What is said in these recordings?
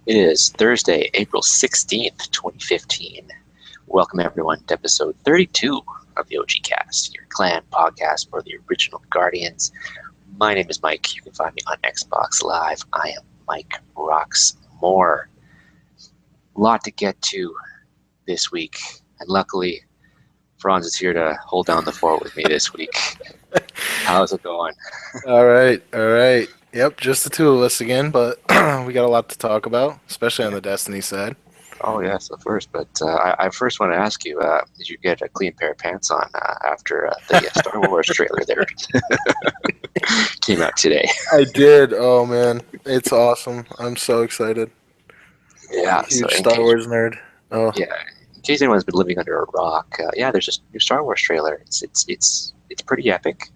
It is Thursday, April 16th, 2015. Welcome, everyone, to episode 32 of the OG Cast, your clan podcast for the original Guardians. My name is Mike. You can find me on Xbox Live. I am mikerocksmore. A lot to get to this week, and luckily, Franz is here to hold down the fort with me this week. How's it going? All right. Yep, just the two of us again, but we got a lot to talk about, especially on the Destiny side. Oh, yes, of course. But I first want to ask you, did you get a clean pair of pants on after the Star Wars trailer there came out today? I did. Oh man, it's awesome. I'm so excited. I'm Yeah, a so huge Star Wars nerd. Oh, yeah, in case anyone's been living under a rock, there's just a new Star Wars trailer. It's pretty epic.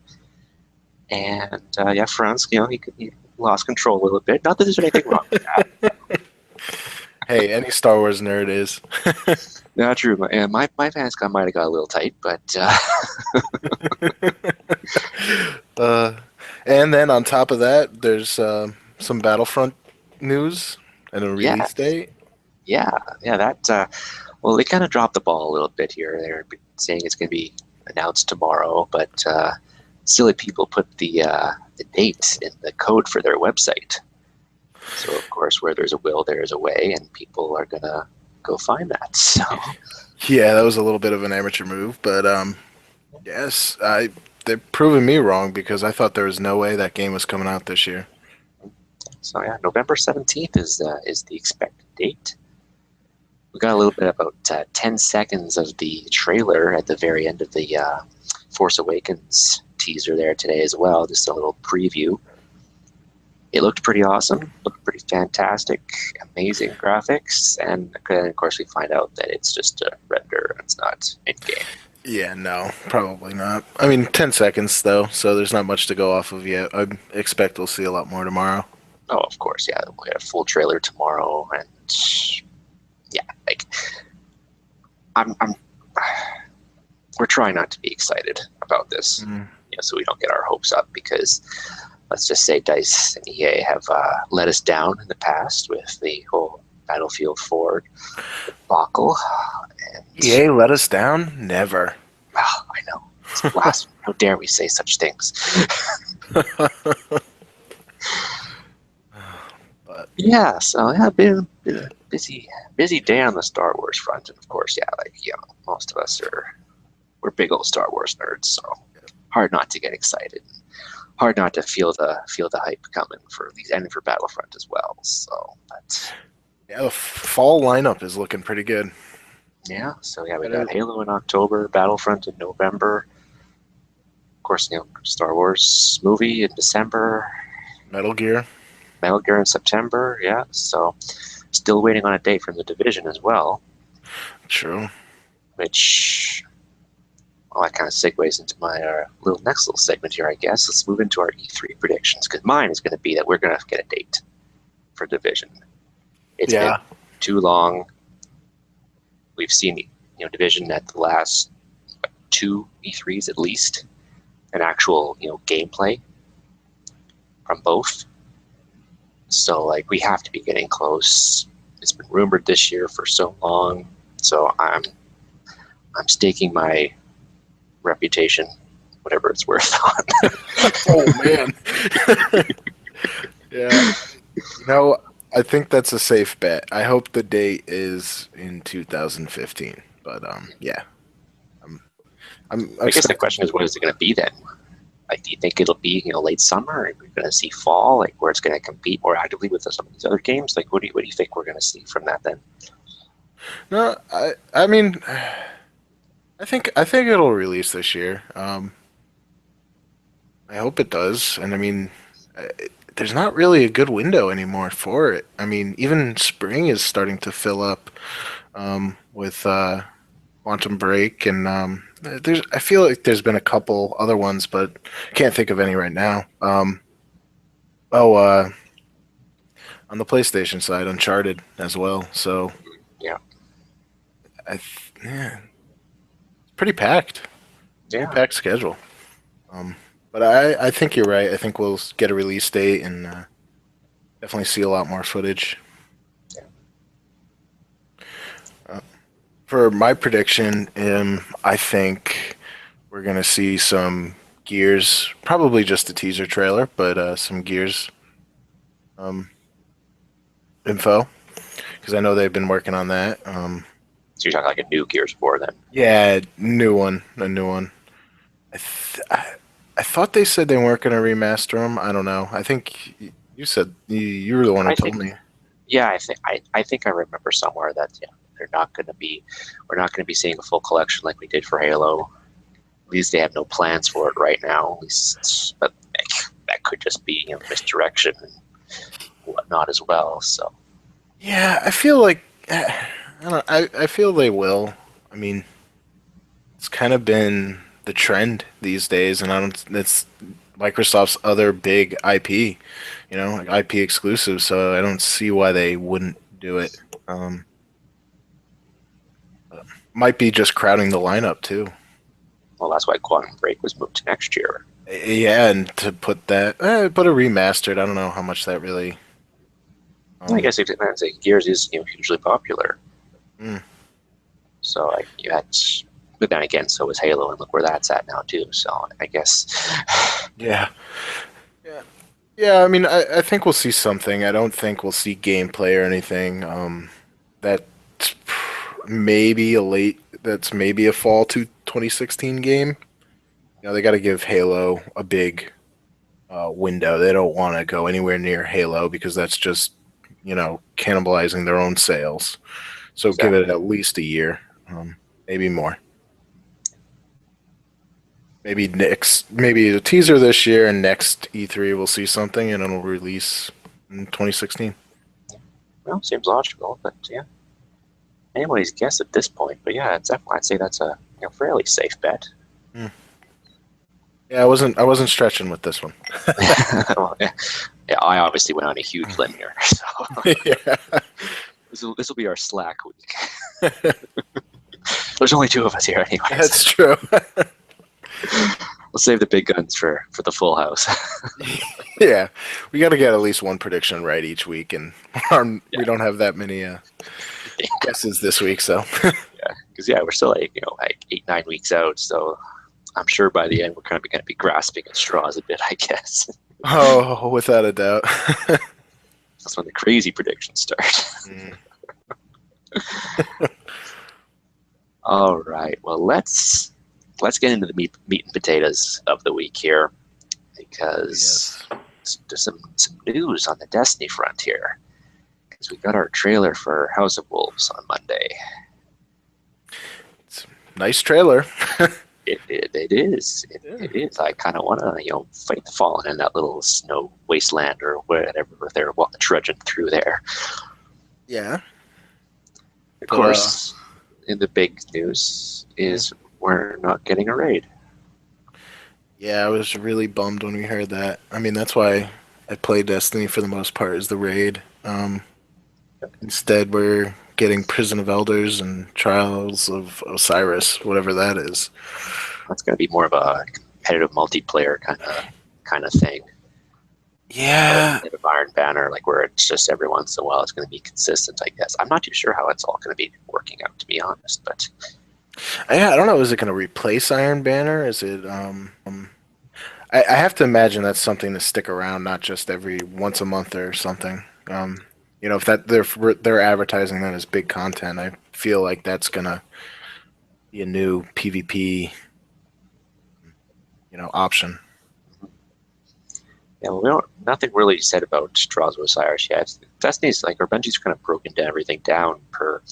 And Franz, he lost control a little bit. Not that there's anything wrong with that. hey, any Star Wars nerd is. Not true. My pants might have got a little tight, but And then on top of that, there's some Battlefront news and a yeah, release date. that. Well, they kind of dropped the ball a little bit here. They're saying it's going to be announced tomorrow, but silly people put the date in the code for their website. So, of course, where there's a will, there is a way, and people are going to go find that. So, Yeah, that was a little bit of an amateur move, but yes, they're proving me wrong because I thought there was no way that game was coming out this year. November 17th is the expected date. We got a little bit about 10 seconds of the trailer at the very end of the Force Awakens teaser there today as well, just a little preview. It looked pretty awesome, looked pretty fantastic, amazing graphics, and then of course we find out that it's just a render and it's not in-game. Yeah, no, probably not. I mean, 10 seconds though, so there's not much to go off of yet. I expect we'll see a lot more tomorrow. Oh, of course, yeah, we'll get a full trailer tomorrow, and yeah, like I'm we're trying not to be excited about this, so we don't get our hopes up because let's just say DICE and EA have let us down in the past with the whole Battlefield 4 debacle. And, EA let us down? Never. well, I know. It's blasphemy. How dare we say such things? But Yeah, so yeah, been a busy day on the Star Wars front, and of course, most of us we're big old Star Wars nerds, so hard not to get excited, hard not to feel the hype coming for these and for Battlefront as well. So, but yeah, the fall lineup is looking pretty good. yeah, so yeah, we got Halo in October, Battlefront in November, of course, Star Wars movie in December, Metal Gear. Metal Gear in September, yeah. So, still waiting on a date from The Division as well. True. Which, well, that kind of segues into my next little segment here, I guess. Let's move into our E3 predictions, because mine is going to be that we're going to get a date for Division. It's been too long. We've seen Division at the last two E3s at least, an actual gameplay from both. So we have to be getting close. It's been rumored this year for so long, so I'm staking my reputation, whatever it's worth, on. Oh man. Yeah. I think that's a safe bet. I hope the date is in 2015. But yeah. I guess the question is, what is it going to be then? Do you think it'll be late summer? Are we going to see fall, where it's going to compete more actively with some of these other games? What do you think we're going to see from that then? No, I mean, I think it'll release this year. I hope it does, and I mean, there's not really a good window anymore for it. I mean, even spring is starting to fill up with Quantum Break, and I feel like there's been a couple other ones, but can't think of any right now. On the PlayStation side, Uncharted as well. So yeah, yeah, it's pretty packed. Yeah, Pretty packed schedule. But I think you're right. I think we'll get a release date and definitely see a lot more footage. Yeah. For my prediction, I think we're gonna see some Gears, probably just a teaser trailer, but some Gears um, info because I know they've been working on that. So you're talking like a new Gears 4 then? Yeah, new one, a new one. I, th- I I thought they said they weren't gonna remaster them. I don't know. I think you said you were the one who I told think, me. yeah, I think I remember somewhere that yeah, they're not going to be, we're not going to be seeing a full collection like we did for Halo. At least they have no plans for it right now. At least, but that could just be misdirection and whatnot as well. So Yeah, I feel like I feel they will. I mean, it's kind of been the trend these days, and I don't. It's Microsoft's other big IP, like IP exclusive. So I don't see why they wouldn't do it. Um, might be just crowding the lineup too. well, that's why Quantum Break was moved to next year. Yeah, and to put put a remastered. I don't know how much that really. I Um, guess it depends. Like, Gears is hugely popular, mm, so like you had, but then again, so is Halo, and look where that's at now too. So I guess yeah, yeah, yeah. I mean, I think we'll see something. I don't think we'll see gameplay or anything. That's maybe a late. That's maybe a fall to 2016 game. They got to give Halo a big window. They don't want to go anywhere near Halo because that's just cannibalizing their own sales. So give it exactly. at least a year, maybe more. Maybe a teaser this year, and next E3 we'll see something, and it'll release in 2016. Well, seems logical, but yeah, anybody's guess at this point. But yeah, it's definitely, I'd say that's a fairly safe bet. Hmm. Yeah, I wasn't stretching with this one. Well, yeah, yeah, I obviously went on a huge limb here, so Yeah, this will be our slack week. There's only two of us here, anyways. that's true. We'll save the big guns for the full house. Yeah, we got to get at least one prediction right each week, and Yeah, we don't have that many guesses this week, so. yeah, because yeah, we're still like 8-9 weeks out, so I'm sure by the end we're kind of going to be grasping at straws a bit, I guess. Oh, without a doubt. That's when the crazy predictions start. Mm. All right, well let's get into the meat and potatoes of the week here, because Yes. there's some news on the Destiny front here. Because we got our trailer for House of Wolves on Monday. It's a nice trailer. It is. Yeah. It is. I kind of want to, fight the Fallen in that little snow wasteland or whatever they're trudging through there. Yeah. Of But course, in the big news is we're not getting a raid. yeah, I was really bummed when we heard that. I mean, that's why I play Destiny for the most part is the raid. Instead, we're getting Prison of Elders and Trials of Osiris, whatever that is. That's going to be more of a competitive multiplayer kind of thing. Yeah. Instead of Iron Banner, like where it's just every once in a while it's going to be consistent, I guess. I'm not too sure how it's all going to be working out, to be honest. But Yeah, I don't know. Is it going to replace Iron Banner? Is it? I have to imagine that's something to stick around, not just every once a month or something. If they're advertising that as big content, I feel like that's gonna be a new PvP, option. yeah, well, nothing really said about Trials of Osiris yet. Destiny's like, or Bungie's kind of broken everything down per.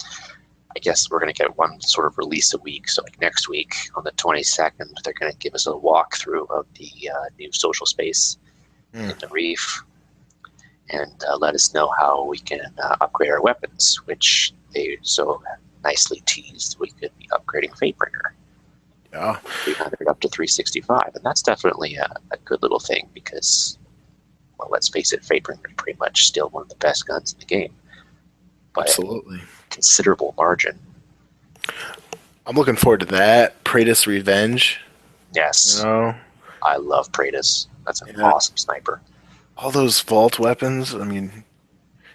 I guess we're going to get one sort of release a week. So like next week on the 22nd, they're going to give us a walkthrough of the new social space Mm. in the Reef, and let us know how we can upgrade our weapons, which they so nicely teased. We could be upgrading Fatebringer, Yeah, 300 up to 365, and that's definitely a good little thing because, well, let's face it, Fatebringer is pretty much still one of the best guns in the game by a absolutely. considerable margin. I'm looking forward to that. Praetus Revenge. Yes, You know, I love Praetus. That's an yeah, awesome sniper. all those vault weapons. I mean,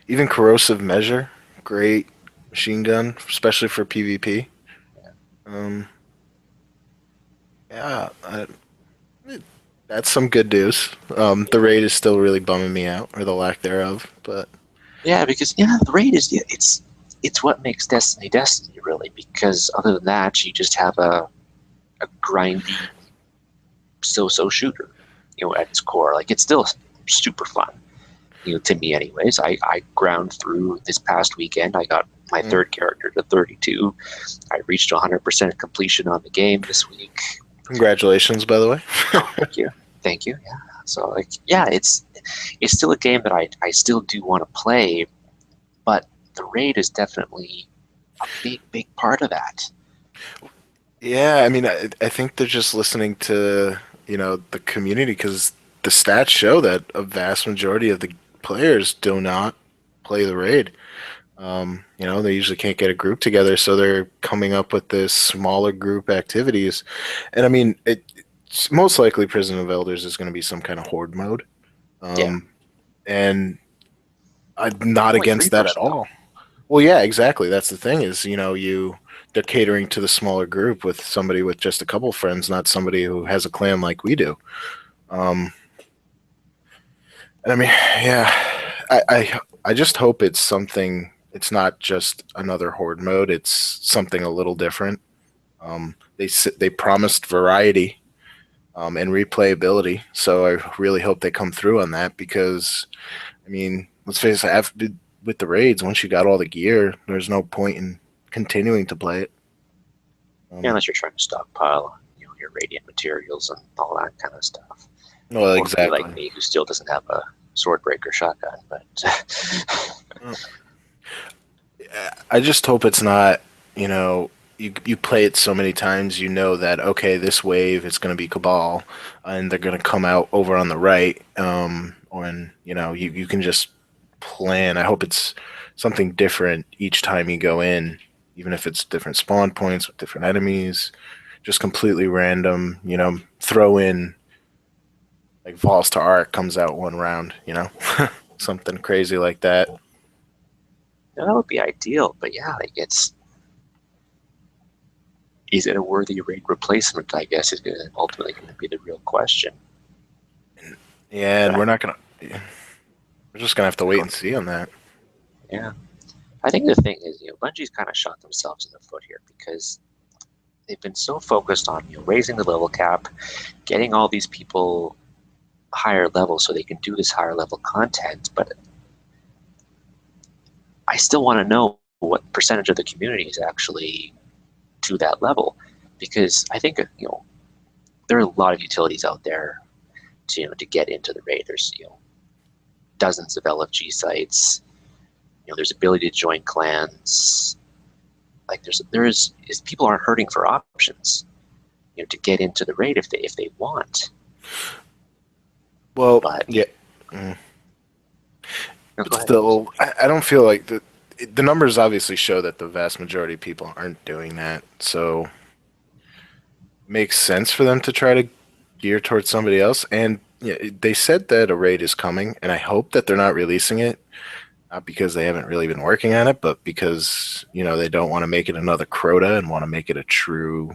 even Corrosive Measure, great machine gun, especially for PvP. Um, yeah, that's some good news. The raid is still really bumming me out, or the lack thereof. But Yeah, because yeah, the raid is yeah, it's what makes Destiny Destiny really. Because other than that, you just have a grindy so-so shooter, at its core. Like it's still super fun, to me anyways. I ground through this past weekend. I got my third character to 32. I reached 100% completion on the game this week. congratulations, by the way. Oh, thank you. Thank you. Yeah. So like yeah, it's still a game that I still do want to play, but the raid is definitely a big part of that. Yeah, I mean, I think they're just listening to, the community because the stats show that a vast majority of the players do not play the raid. They usually can't get a group together, so they're coming up with this smaller group activities. And I mean, it's most likely Prison of Elders is going to be some kind of horde mode. Yeah. And I'm not Only three against that at person though. all. Well, yeah, exactly. That's the thing is, they're catering to the smaller group with somebody with just a couple friends, not somebody who has a clan like we do. Um, and I mean, yeah, I just hope it's something. It's not just another horde mode. It's something a little different. They promised variety and replayability, so I really hope they come through on that because, I mean, let's face it, with the raids, once you got all the gear, there's no point in continuing to play it. Yeah, unless you're trying to stockpile, your radiant materials and all that kind of stuff. Well, Or be like exactly. me, who still doesn't have a sword breaker shotgun. But I just hope it's not, you play it so many times, that, okay, this wave is going to be Cabal, and they're going to come out over on the right, and, you can just plan. I hope it's something different each time you go in, even if it's different spawn points with different enemies, just completely random, throw in, like, Vols to Arc comes out one round, something crazy like that. that would be ideal. But yeah, like is it a worthy raid replacement? I guess is ultimately going to be the real question. Yeah, But and we're just gonna have to wait and see on that. yeah, I think the thing is, Bungie's kind of shot themselves in the foot here because they've been so focused on raising the level cap, getting all these people higher level so they can do this higher level content. But I still want to know what percentage of the community is actually to that level, because I think there are a lot of utilities out there to get into the raid. There's dozens of LFG sites. There's ability to join clans. Like is people aren't hurting for options. To get into the raid if they want. Well, But yeah, mm. But go ahead. still, I don't feel like the numbers obviously show that the vast majority of people aren't doing that. So it makes sense for them to try to gear towards somebody else. And yeah, they said that a raid is coming, and I hope that they're not releasing it, not because they haven't really been working on it, but because they don't want to make it another Crota and want to make it a true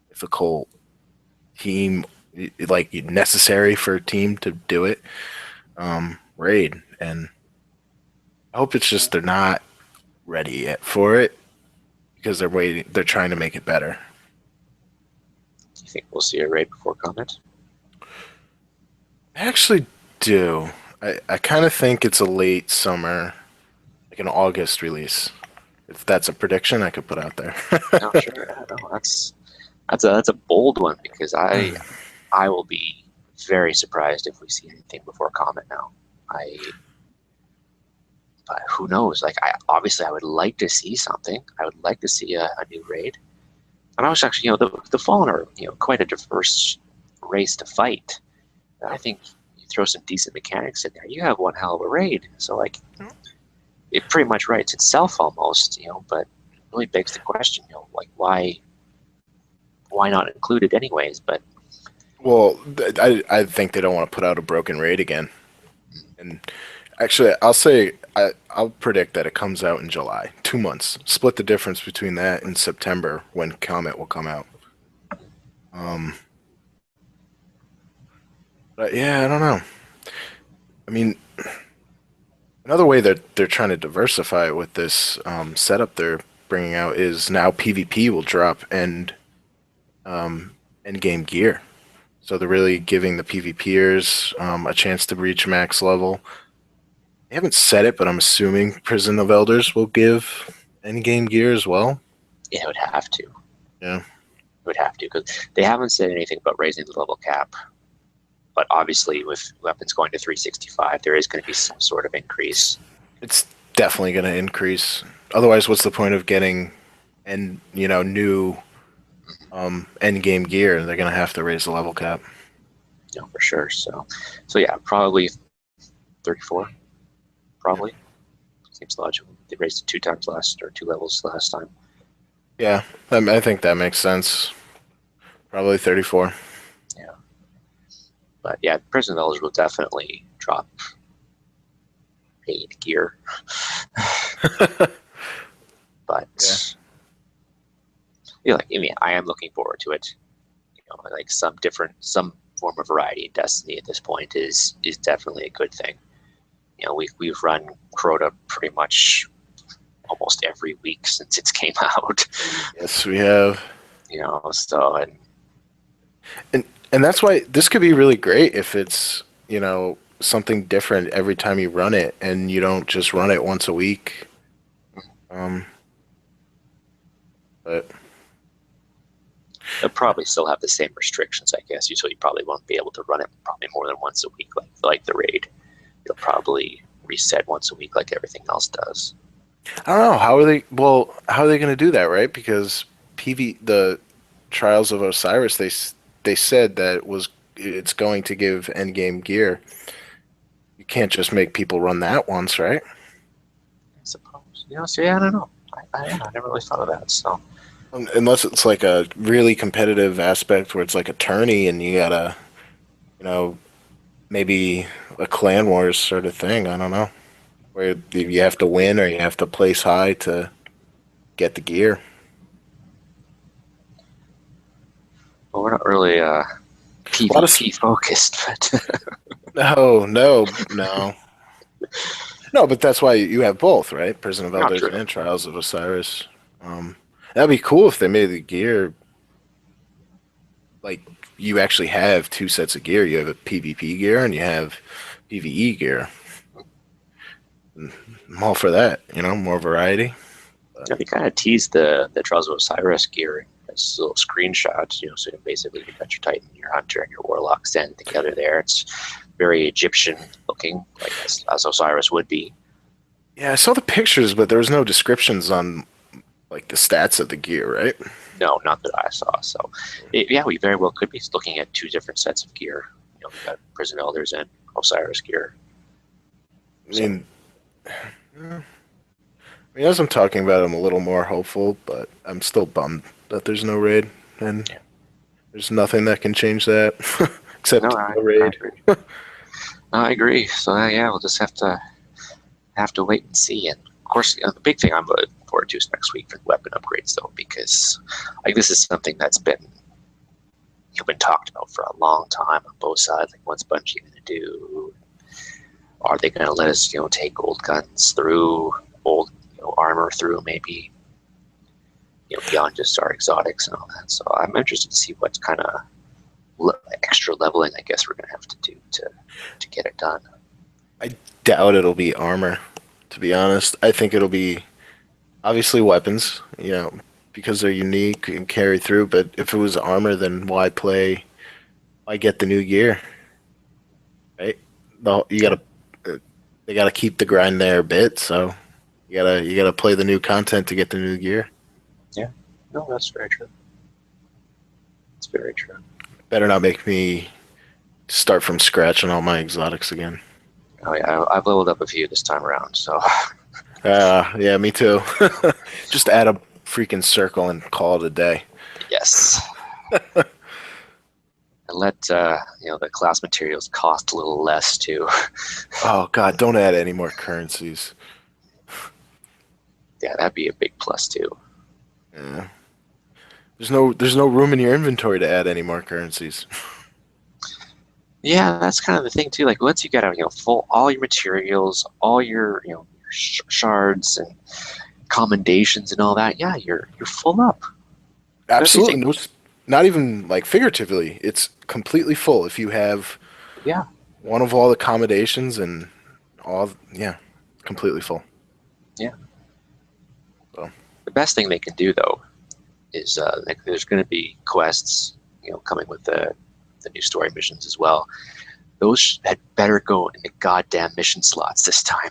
difficult team, like necessary for a team to do it. Raid, and I hope it's just they're not ready yet for it because they're waiting. They're trying to make it better. Do you think we'll see a raid before comment? I actually do. I kind of think it's a late summer, like an August release. If that's a prediction, I could put out there. No, sure. Yeah, no, that's a bold one because I will be very surprised if we see anything before comment now. But who knows? Like, I would like to see something. I would like to see a new raid. And I was actually, the Fallen are, quite a diverse race to fight. And I think you throw some decent mechanics in there, you have one hell of a raid. So like, it pretty much writes itself almost, but it really begs the question, like why not include it anyways? But Well, I think they don't want to put out a broken raid again. And actually, I'll say I'll predict that it comes out in July. 2 months. Split the difference between that and September when Comet will come out. Um, but yeah, I don't know. I mean, another way that they're trying to diversify it with this setup they're bringing out is now PvP will drop end game gear. So they're really giving the PvPers a chance to reach max level. They haven't said it, but I'm assuming Prison of Elders will give end game gear as well. Yeah, it would have to. Yeah. It would have to, because they haven't said anything about raising the level cap. But obviously, with weapons going to 365, there is going to be some sort of increase. It's definitely going to increase. Otherwise, what's the point of getting new end game gear? They're going to have to raise the level cap. No, for sure. So yeah, probably 34. Probably seems logical. They raised it 2 levels last time. Yeah, I think that makes sense. Probably 34. Yeah, but yeah, Prison Elders will definitely drop paid gear. But I am looking forward to it. Like some form of variety in Destiny at this point is definitely a good thing. We've run Crota pretty much almost every week since it came out. Yes, we have. So and that's why this could be really great if it's something different every time you run it, and you don't just run it once a week. But they'll probably still have the same restrictions, I guess. So you probably won't be able to run it probably more than once a week, like the raid. You'll probably reset once a week, like everything else does. I don't know how are they going to do that, right? Because the Trials of Osiris, they said that it's going to give endgame gear. You can't just make people run that once, right? I suppose. So yeah, I don't know. I never really thought of that. So unless it's like a really competitive aspect where it's like a tourney and you gotta, maybe a clan wars sort of thing. I don't know, where you have to win or you have to place high to get the gear. well, we're not really PvP focused, but no. No, but that's why you have both, right? Prison of Elders and Trials of Osiris. That'd be cool if they made the gear like you actually have 2 sets of gear. You have a PvP gear and you have PvE gear. I'm all for that, more variety. They kind of teased the Trials of Osiris gear as little screenshots, so basically you've got your Titan, your Hunter, and your Warlock standing together there. It's very Egyptian looking, like as Osiris would be. Yeah, I saw the pictures, but there was no descriptions on like the stats of the gear, right? No, not that I saw. So, we very well could be looking at 2 different sets of gear. We've got Prison Elders and Osiris gear. As I'm talking about it, I'm a little more hopeful, but I'm still bummed that there's no raid, and there's nothing that can change that except no raid. I agree. So we'll just have to wait and see. And of course, the big thing I'm looking forward to is next week for weapon upgrades, though, because this is something that's been talked about for a long time on both sides. Like, what's Bungie going to do? Are they going to let us, take old guns through, old armor through, maybe, beyond just our exotics and all that? So I'm interested to see what kind of extra leveling, I guess, we're going to have to do to get it done. I doubt it'll be armor, to be honest. I think it'll be obviously weapons, because they're unique and carry through. But if it was armor, then why get the new gear, right? They gotta keep the grind there a bit, so you gotta play the new content to get the new gear. Yeah, no, that's very true. It's very true. Better not make me start from scratch on all my exotics again. Oh yeah, I've leveled up a few this time around, so. Yeah, me too. Just add a freaking circle and call it a day. Yes. let the class materials cost a little less too. Oh God, don't add any more currencies. Yeah, that'd be a big plus too. Yeah. There's no room in your inventory to add any more currencies. Yeah, that's kind of the thing too. Like once you get out, full all your materials, all your shards and commendations and all that, yeah, you're full up. Absolutely. Everything. No, not even like figuratively. It's completely full if you have Yeah, one of all the accommodations and all. Yeah, completely full. yeah. So The best thing they can do though is like there's going to be quests, coming with the new story missions as well. Those had better go in the goddamn mission slots this time.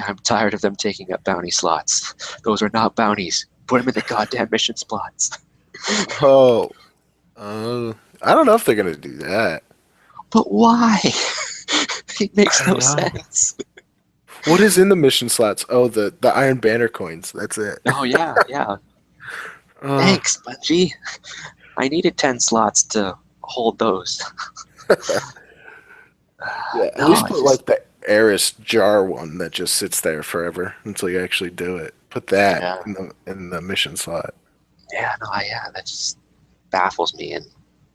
I'm tired of them taking up bounty slots. Those are not bounties. Put them in the goddamn mission slots. oh, I don't know if they're gonna do that. But why? It I makes don't no know. sense. What is in the mission slots? Oh, the Iron Banner coins. That's it. Oh yeah, yeah. Oh, Thanks, Bungie. I needed 10 slots to hold those. yeah. At No, least it's put just like the Eris jar one that just sits there forever until you actually do it. Put that yeah, in the mission slot. yeah, no, yeah. That just baffles me, and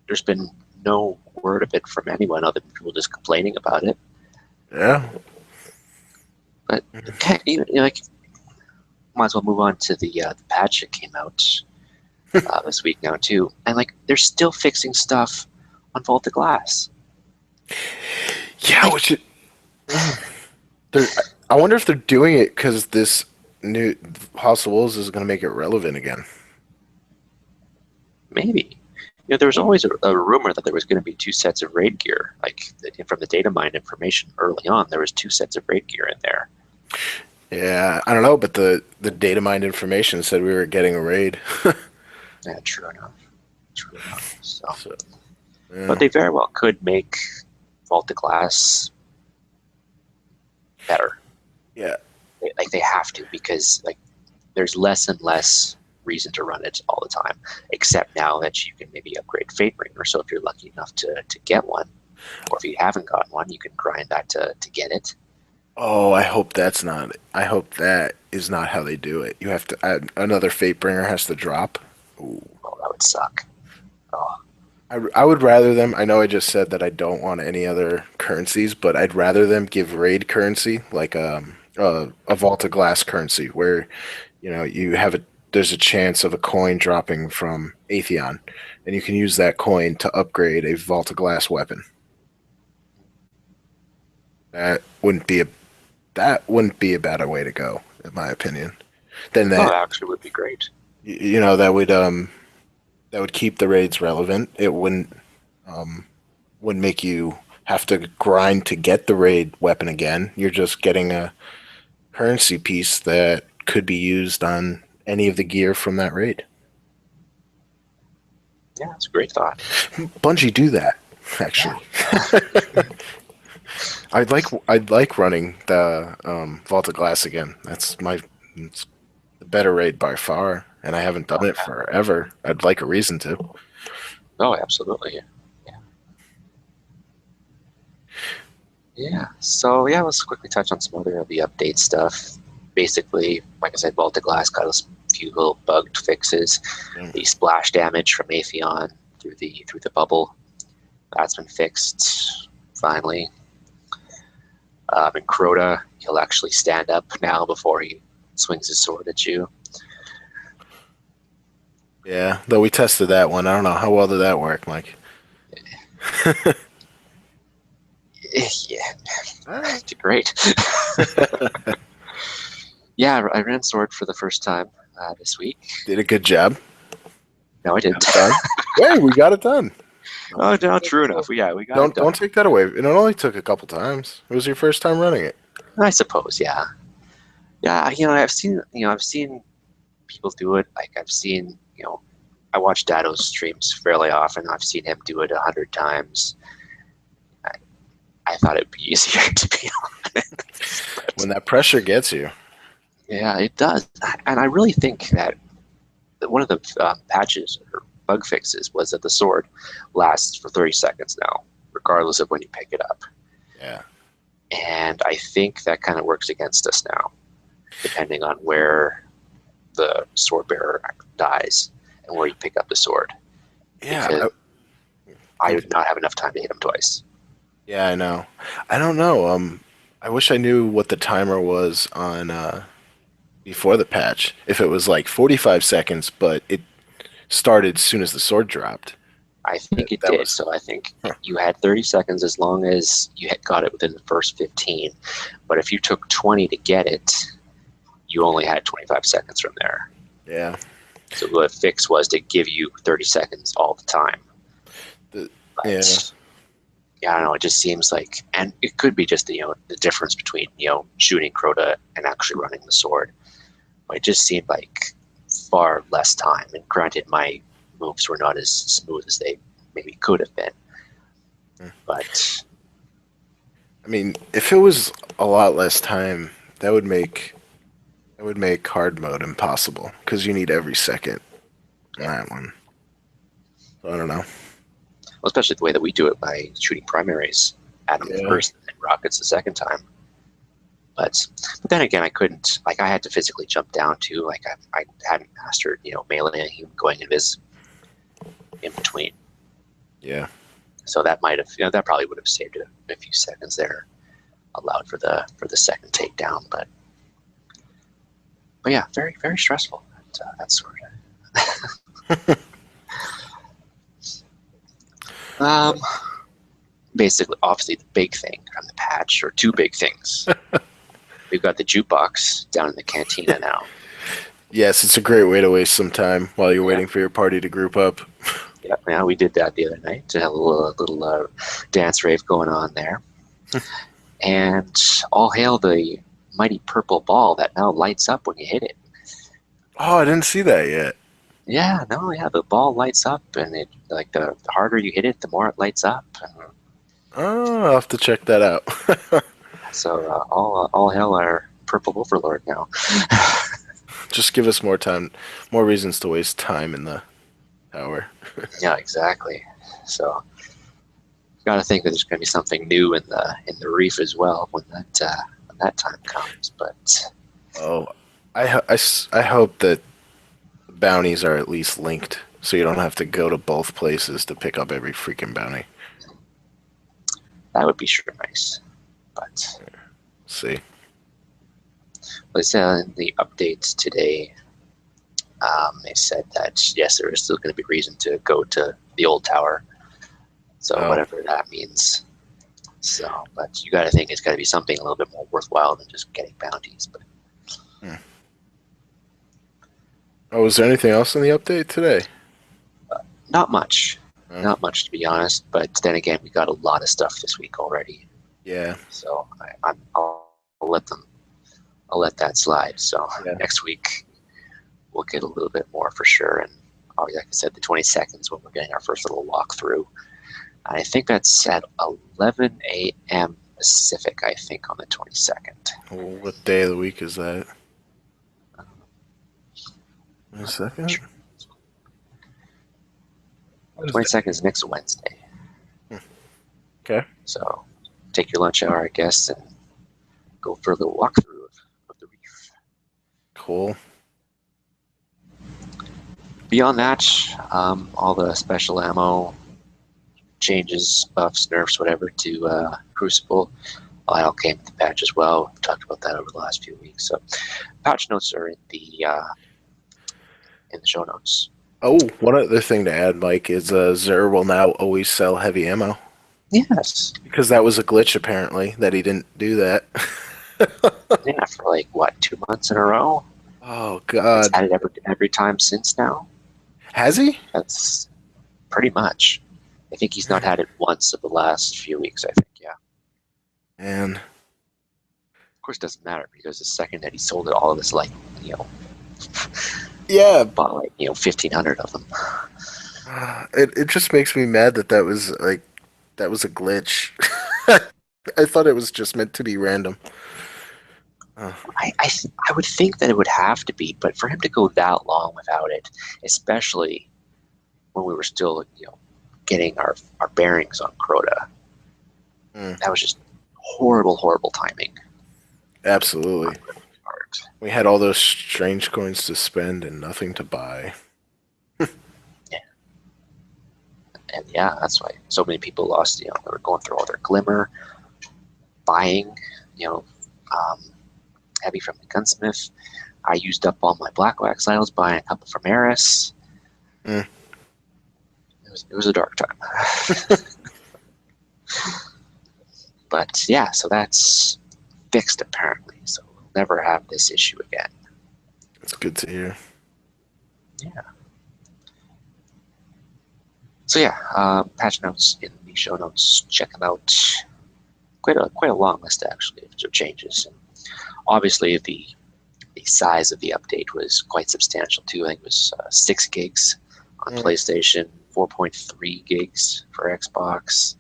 there's been no word of it from anyone other than people just complaining about it. Yeah. But heck, even like, might as well move on to the patch that came out this week now too, and like they're still fixing stuff on Vault of Glass. Yeah, Like which it, they're, I wonder if they're doing it because this new House of Wolves is going to make it relevant again. maybe. There was always a rumor that there was going to be two sets of raid gear. Like from the data mine information early on, there was two sets of raid gear in there. Yeah, I don't know, but the data mined information said we were getting a raid. Yeah, true enough. True enough. So, So, but yeah. they very well could make Vault of Glass better. Yeah. Like they have to, because like there's less and less reason to run it all the time. Except now that you can maybe upgrade Fate Bringer. So if you're lucky enough to get one, or if you haven't gotten one, you can grind that to get it. Oh, I hope that is not how they do it. You have to add another Fate Bringer has to drop. Ooh. Oh, that would suck. Oh, I would rather them. I know I just said that I don't want any other currencies, but I'd rather them give raid currency like a Vault of Glass currency where you have a there's a chance of a coin dropping from Atheon, and you can use that coin to upgrade a Vault of Glass weapon. That wouldn't be a that wouldn't be a better way to go, in my opinion. Than no, that, that actually would be great. that would keep the raids relevant. It wouldn't make you have to grind to get the raid weapon again. You're just getting a currency piece that could be used on any of the gear from that raid. Yeah, it's a great thought. Bungie do that, Yeah, actually. I'd like running the Vault of Glass again. It's the better raid by far, and I haven't done oh, it yeah. forever. I'd like a reason to. Oh, absolutely. Yeah. Yeah. So yeah, let's quickly touch on some other of the update stuff. Basically, like I said, Baltic Glass got a few little bugged fixes. Yeah. The splash damage from Atheon through the bubble, that's been fixed finally. In Crota, he'll actually stand up now before he swings his sword at you. Yeah, though we tested that one. I don't know how well did that work, Mike. Yeah, great. Yeah, I ran sword for the first time this week. Did a good job. No, I Got didn't. it done. Hey, we got it done. Oh, no, true enough. Yeah, we got it Don't done. take that away. It only took a couple times. It was your first time running it. I suppose, yeah. Yeah, I've seen people do it. Like I've seen, I watch Dado's streams fairly often. I've seen him do it 100 times. I, I thought it'd be easier, to be honest. When that pressure gets you. Yeah, it does. And I really think that one of the patches, or bug fixes was that the sword lasts for 30 seconds now, regardless of when you pick it up. Yeah. And I think that kind of works against us now, depending on where the sword bearer dies and where you pick up the sword. Yeah. Because I would not have enough time to hit him twice. Yeah, I know. I don't know. I wish I knew what the timer was on before the patch. If it was like 45 seconds, but it started as soon as the sword dropped. I think it That did. was So I think huh. you had 30 seconds as long as you had got it within the first 15. But if you took 20 to get it, you only had 25 seconds from there. Yeah. So the fix was to give you 30 seconds all the time. Yeah. But yeah, I don't know. It just seems like, and it could be just the difference between shooting Crota and actually running the sword. But it just seemed like far less time. And granted, my moves were not as smooth as they maybe could have been. But I mean, if it was a lot less time, that would make hard mode impossible because you need every second in that one. So I don't know. especially the way that we do it by shooting primaries at them Yeah. first and rockets the second time. But then again, I couldn't. Like, I had to physically jump down too. Like, I hadn't mastered melee and him going invis in between. Yeah. So that might have that probably would have saved a few seconds there, allowed for the second takedown. But yeah, very very stressful. That sort of. Basically, obviously, the big thing from the patch, or two big things. We've got the jukebox down in the cantina now. Yes, it's a great way to waste some time while you're waiting for your party to group up. Yeah, we did that the other night to have a little dance rave going on there. And all hail the mighty purple ball that now lights up when you hit it. Oh, I didn't see that yet. Yeah, the ball lights up, and it like the harder you hit it, the more it lights up. Oh, I'll have to check that out. So all hail our purple overlord now. Just give us more time, more reasons to waste time in the tower. Yeah, exactly. So got to think that there's going to be something new in the reef as well when that time comes. But Oh, I hope that bounties are at least linked, so you don't have to go to both places to pick up every freaking bounty. that would be sure nice. But See. let's say in the updates today, they said that yes, there is still going to be reason to go to the old tower. So whatever that means. So, but you got to think it's got to be something a little bit more worthwhile than just getting bounties. But Oh, is there anything else in the update today? not much, not much to be honest. But then again, we got a lot of stuff this week already. Yeah. So I'll let that slide. So next week we'll get a little bit more for sure. And like I said, the 22nd is when we're getting our first little walkthrough. I think that's at 11 a.m. Pacific, I think, on the 22nd. What day of the week is that? 22nd? 22nd is next Wednesday. Okay. So take your lunch hour, I guess, and go for a little walkthrough of the reef. Cool. Beyond that, all the special ammo changes, buffs, nerfs, whatever to Crucible, all came with the patch as well. We've talked about that over the last few weeks. So patch notes are in the show notes. Oh, one other thing to add, Mike, is Xur will now always sell heavy ammo. Yes. Because that was a glitch, apparently, that he didn't do that. Yeah, for like, what, 2 months in a row? Oh, God. He's had it every time since now. Has he? That's pretty much. I think he's not had it once of the last few weeks, I think, yeah. And of course, it doesn't matter because the second that he sold it, all of us, like, yeah, bought like 1,500 of them. It just makes me mad that was a glitch. I thought it was just meant to be random. I would think that it would have to be, but for him to go that long without it, especially when we were still, getting our bearings on Crota. That was just horrible, horrible timing. Absolutely. We had all those strange coins to spend and nothing to buy. And yeah, that's why so many people lost, they were going through all their glimmer, buying, heavy from the gunsmith. I used up all my black wax idols, buying a couple from Eris. It was a dark time. But yeah, so that's fixed apparently. So we'll never have this issue again. That's good to hear. Yeah. So yeah, patch notes in the show notes. Check them out. Quite a long list actually of changes. And obviously the size of the update was quite substantial too. I think it was 6 gigs on PlayStation, 4.3 gigs for Xbox,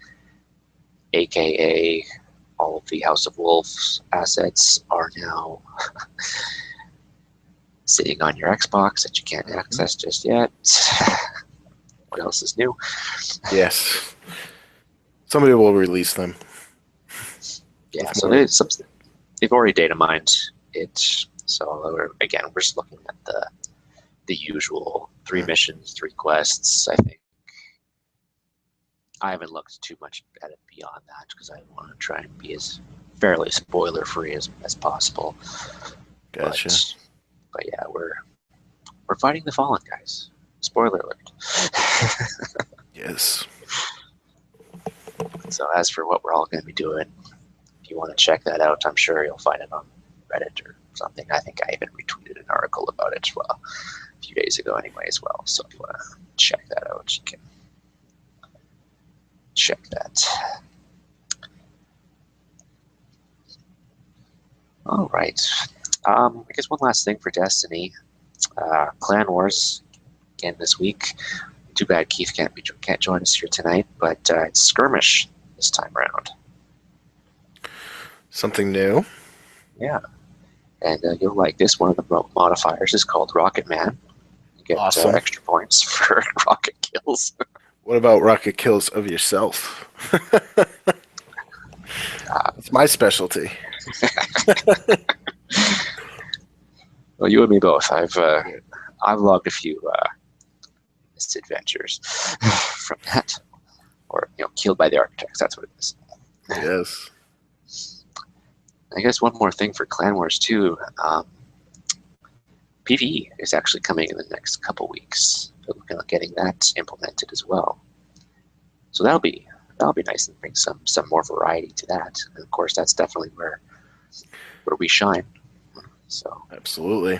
aka all of the House of Wolves assets are now sitting on your Xbox that you can't access just yet. What else is new? Yes. Somebody will release them. Yeah, so they've already data mined it. So we're just looking at the usual 3 missions, 3 quests. I think I haven't looked too much at it beyond that because I want to try and be as fairly spoiler free as possible. Gotcha. But yeah, we're fighting the Fallen, guys. Spoiler alert. Yes. So as for what we're all going to be doing, if you want to check that out, I'm sure you'll find it on Reddit or something. I think I even retweeted an article about it a few days ago anyway as well. So if you want to check that out, you can check that. All right. I guess one last thing for Destiny. Clan Wars again this week. Too bad Keith can't join us here tonight, but it's skirmish this time around. Something new. Yeah. And you'll like this. One of the modifiers is called Rocket Man. You get awesome. Extra points for rocket kills. What about rocket kills of yourself? It's my specialty. Well, you and me both. I've logged a few misadventures from that, or killed by the architects. That's what it is. Yes. I guess one more thing for Clan Wars too. PvE is actually coming in the next couple weeks. We're looking at getting that implemented as well. So that'll be nice and bring some more variety to that. And of course, that's definitely where we shine. So absolutely.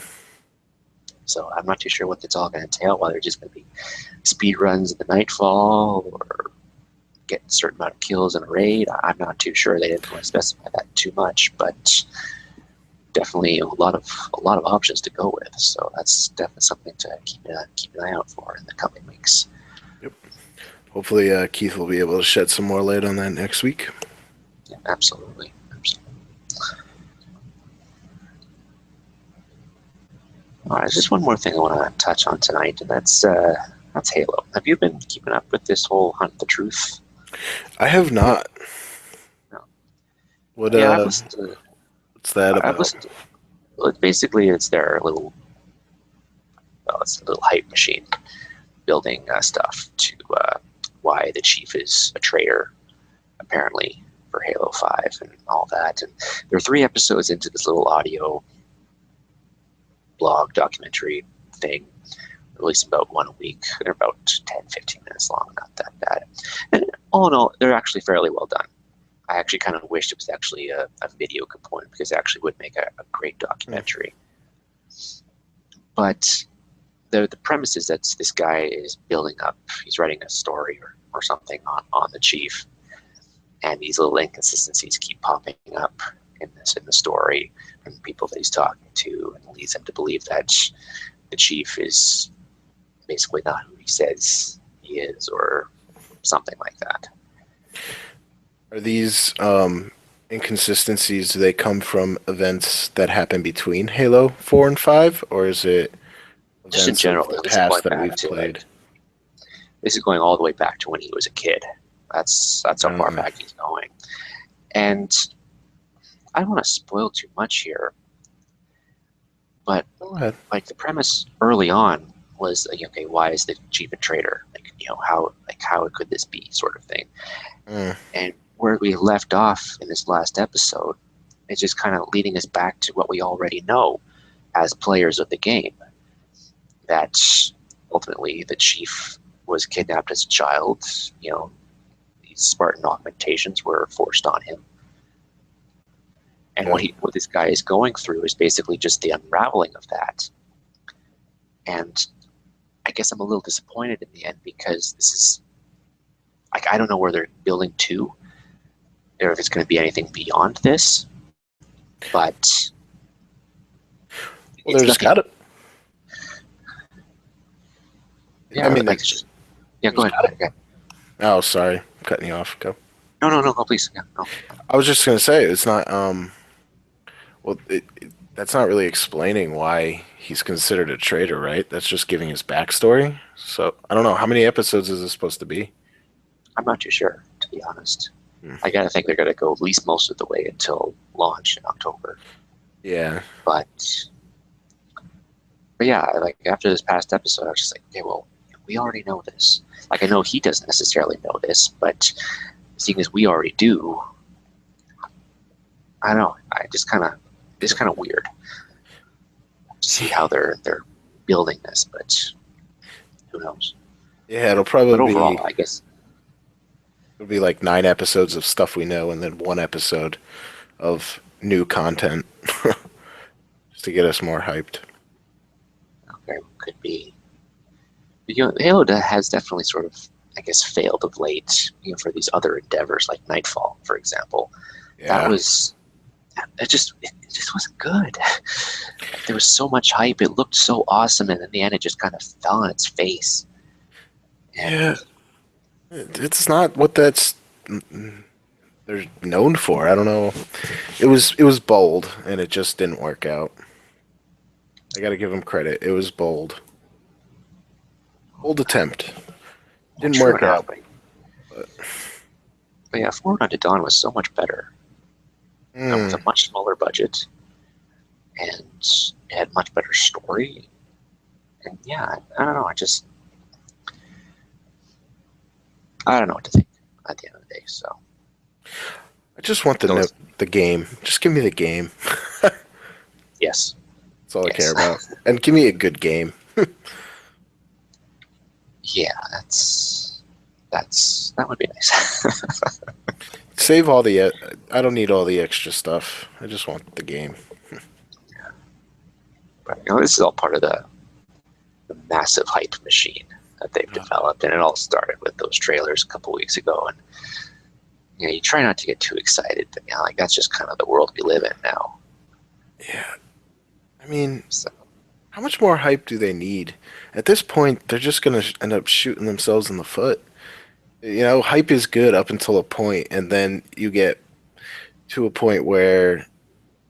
So I'm not too sure what it's all going to entail. Whether it's just going to be speed runs in the Nightfall or get a certain amount of kills in a raid. I'm not too sure. They didn't want to specify that too much, but definitely a lot of options to go with. So that's definitely something to keep an eye out for in the coming weeks. Yep. Hopefully, Keith will be able to shed some more light on that next week. Yeah, absolutely. All right, there's just one more thing I want to touch on tonight, and that's Halo. Have you been keeping up with this whole Hunt the Truth? I have not. No. What? Yeah, what's that about? Well, basically, it's their little. Well, it's a little hype machine building stuff to why the chief is a traitor, apparently, for Halo 5 and all that. And there are 3 episodes into this little audio blog documentary thing, releasing about 1 a week. They're about 10-15 minutes long, not that bad. And all in all, they're actually fairly well done. I actually kind of wished it was actually a video component because it actually would make a great documentary. But the premise is that this guy is building up, he's writing a story or something on the chief, and these little inconsistencies keep popping up in the story from the people that he's talking to, and leads him to believe that the chief is basically not who he says he is, or something like that. Are these inconsistencies, do they come from events that happen between Halo 4 and 5, or is it just in general the past that we've played? This is going all the way back to when he was a kid. That's how far back he's going. And I don't want to spoil too much here, but Go ahead. like the premise early on was like, okay, why is the chief a traitor? Like, how could this be, sort of thing. And where we left off in this last episode is just kind of leading us back to what we already know as players of the game. That ultimately the chief was kidnapped as a child. These Spartan augmentations were forced on him. And what this guy is going through is basically just the unraveling of that. And I guess I'm a little disappointed in the end, because this is, like, I don't know where they're building to, or if it's going to be anything beyond this. But well, there's got to. Yeah, I mean, like, go ahead. Okay. Oh, sorry, I'm cutting you off. Go. No, please. Yeah, no. I was just gonna say it's not. Well, that's not really explaining why he's considered a traitor, right? That's just giving his backstory. So I don't know, how many episodes is this supposed to be? I'm not too sure, to be honest. I gotta think they're gonna go at least most of the way until launch in October. Yeah. But yeah, like after this past episode, I was just like, okay, well, we already know this. Like, I know he doesn't necessarily know this, but seeing as we already do, I don't know. It's kind of weird to see how they're building this, but who knows? Yeah, it'll probably But overall, I guess it'll be like 9 episodes of stuff we know, and then 1 episode of new content, just to get us more hyped. okay, could be. Halo has definitely sort of, I guess, failed of late. For these other endeavors like Nightfall, for example. Yeah. It just wasn't good. There was so much hype. It looked so awesome, and in the end, it just kind of fell on its face. Yeah, it's not what they're known for. I don't know. It was bold, and it just didn't work out. I got to give him credit. It was bold. Bold attempt. Didn't work out. But yeah, Forward Unto Dawn was so much better. With a much smaller budget, and it had much better story. And yeah, I don't know. I don't know what to think at the end of the day. So I just want the game. Just give me the game. Yes, that's all I care about. And give me a good game. Yeah, that would be nice. Save all the. I don't need all the extra stuff. I just want the game. Yeah. But this is all part of the massive hype machine that they've developed, and it all started with those trailers a couple weeks ago. And you try not to get too excited, but like that's just kind of the world we live in now. Yeah, I mean, how much more hype do they need? At this point, they're just gonna end up shooting themselves in the foot. Hype is good up until a point, and then you get to a point where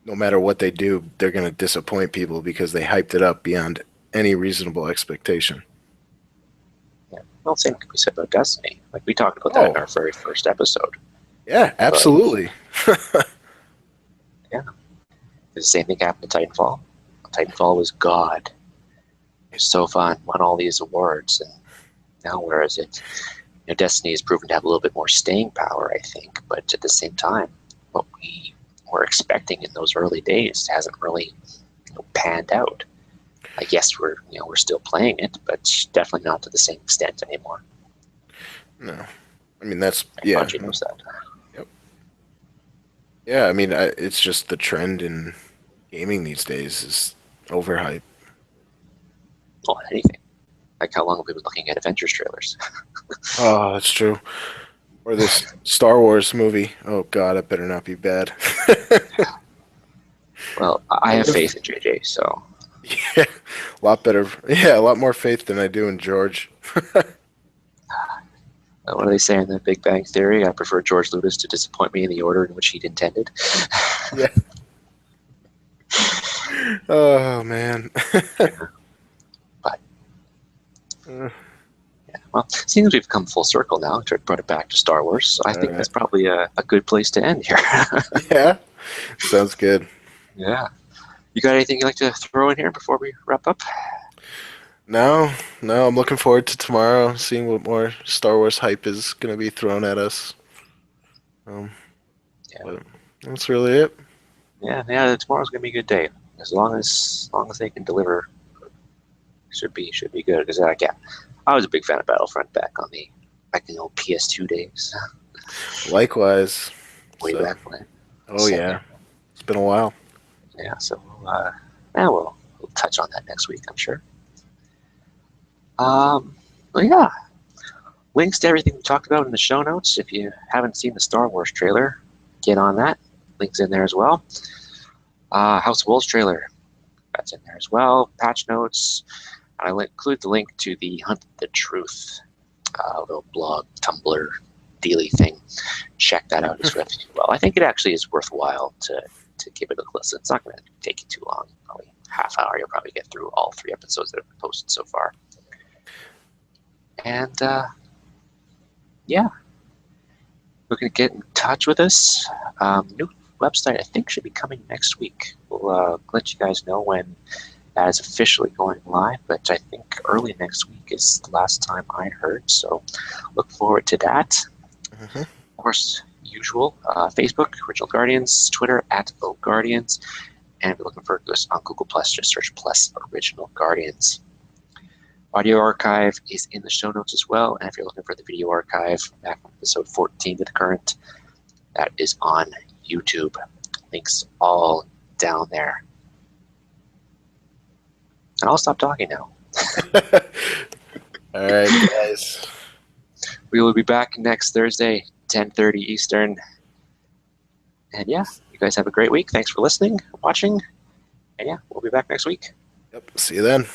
no matter what they do, they're going to disappoint people because they hyped it up beyond any reasonable expectation. Yeah. Well, same could be said about Destiny. Like, we talked about that in our very first episode. Yeah, absolutely. Yeah. The same thing happened to Titanfall. Titanfall was God. It was so fun, won all these awards, and now where is it? Destiny has proven to have a little bit more staying power, I think, but at the same time, what we were expecting in those early days hasn't really panned out. I guess we're still playing it, but definitely not to the same extent anymore. No, I mean that's Bungie knows that. Yep. Yeah, I mean it's just the trend in gaming these days is overhype. Well, anything. Like, how long have we been looking at Avengers trailers? Oh, that's true. Or this Star Wars movie. Oh God, it better not be bad. Well, I have faith in JJ, so. Yeah, a lot better. Yeah, a lot more faith than I do in George. What do they say in the Big Bang Theory? I prefer George Lucas to disappoint me in the order in which he'd intended. Yeah. Oh man. But Well, seeing as we've come full circle now, to brought it back to Star Wars, so I think that's probably a good place to end here. Yeah, sounds good. Yeah. You got anything you'd like to throw in here before we wrap up? No, I'm looking forward to tomorrow, seeing what more Star Wars hype is going to be thrown at us. But that's really it. Yeah. Tomorrow's gonna be a good day. As long as they can deliver, should be good. Because I was a big fan of Battlefront back in the old PS2 days. Likewise. Way back when. Oh yeah, it's been a while. Yeah. So we'll touch on that next week, I'm sure. Well, yeah. Links to everything we talked about in the show notes. If you haven't seen the Star Wars trailer, get on that. Links in there as well. House of Wolves trailer, that's in there as well. Patch notes. I'll include the link to the Hunt the Truth little blog, Tumblr, dealy thing. Check that out as well. I think it actually is worthwhile to give it a listen. It's not going to take you too long. Probably half hour. You'll probably get through all 3 episodes that have been posted so far. And yeah, we're going to get in touch with us. New website, I think, should be coming next week. We'll let you guys know when that is officially going live, but I think early next week is the last time I heard, so look forward to that. Mm-hmm. Of course, usual, Facebook, Original Guardians, Twitter, @OGuardians, and if you're looking for us on Google+, just search + Original Guardians. Audio archive is in the show notes as well, and if you're looking for the video archive back from episode 14 to the current, that is on YouTube. Links all down there. And I'll stop talking now. All right, guys. We will be back next Thursday, 10:30 Eastern. And yeah, you guys have a great week. Thanks for listening, watching, and yeah, we'll be back next week. Yep. See you then.